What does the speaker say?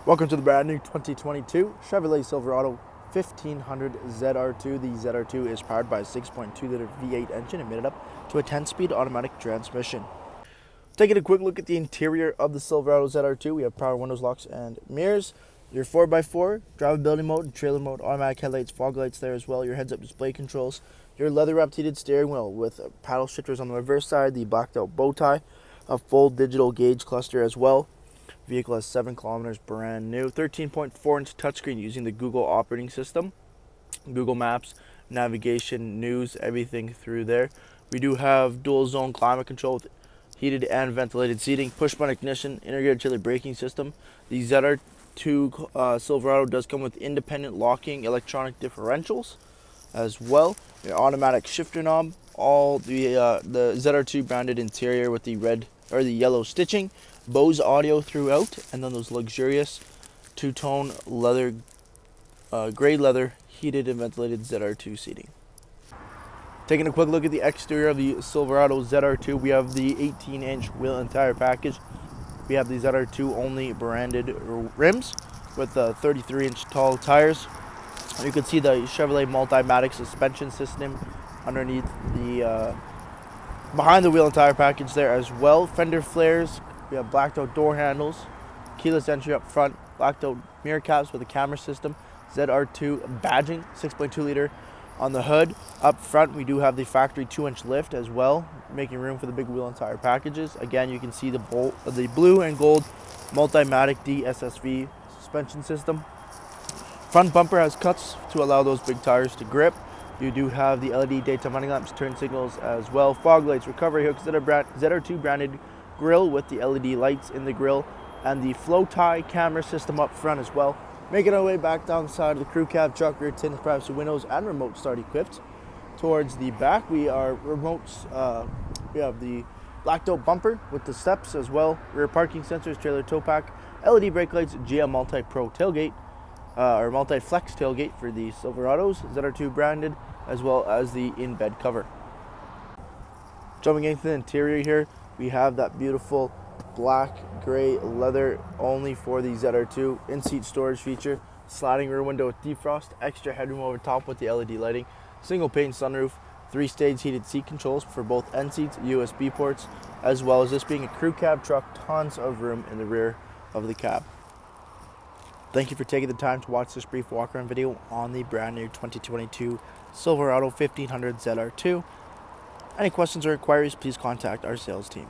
Welcome to the brand new 2022 Chevrolet Silverado 1500 ZR2. The ZR2 is powered by a 6.2-liter V8 engine and made it up to a 10-speed automatic transmission. Taking a quick look at the interior of the Silverado ZR2, we have power windows, locks, and mirrors. Your 4x4, drivability mode, trailer mode, automatic headlights, fog lights there as well, your heads-up display controls, your leather-wrapped heated steering wheel with paddle shifters on the reverse side, the blacked-out bow tie, a full digital gauge cluster as well. Vehicle has 7 kilometers, brand new, 13.4-inch touchscreen using the Google operating system, Google Maps, navigation, news, everything through there. We do have dual zone climate control with heated and ventilated seating, push button ignition, integrated chili braking system. The ZR2 Silverado does come with independent locking electronic differentials as well. Your automatic shifter knob, all the ZR2 branded interior with the red or the yellow stitching, Bose audio throughout, and then those luxurious two-tone leather, gray leather, heated and ventilated ZR2 seating. Taking a quick look at the exterior of the Silverado ZR2, we have the 18-inch wheel and tire package. We have the ZR2 only branded rims with 33-inch tall tires. You can see the Chevrolet Multimatic suspension system underneath the behind the wheel and tire package there as well. Fender flares. We have blacked out door handles, keyless entry up front, blacked out mirror caps with a camera system, ZR2 badging, 6.2-liter on the hood. Up front, we do have the factory 2-inch lift as well, making room for the big wheel and tire packages. Again, you can see the blue and gold Multimatic DSSV suspension system. Front bumper has cuts to allow those big tires to grip. You do have the LED daytime running lamps, turn signals as well, fog lights, recovery hooks, ZR2 branded grill with the LED lights in the grill, and the flow tie camera system up front as well. Making our way back down the side of the crew cab, truck rear tint, privacy windows, and remote start equipped. Towards the back, we have the blacked out bumper with the steps as well, rear parking sensors, trailer tow pack, LED brake lights, GM multi-pro tailgate, or multi-flex tailgate for the Silverados, ZR2 branded, as well as the in-bed cover. Jumping into the interior here, we have that beautiful black gray leather only for the ZR2 in-seat storage feature, sliding rear window with defrost, extra headroom over top with the LED lighting, single pane sunroof, 3-stage heated seat controls for both end seats, USB ports, as well as this being a crew cab truck, tons of room in the rear of the cab. Thank you for taking the time to watch this brief walk around video on the brand new 2022 Silverado 1500 ZR2. Any questions or inquiries, please contact our sales team.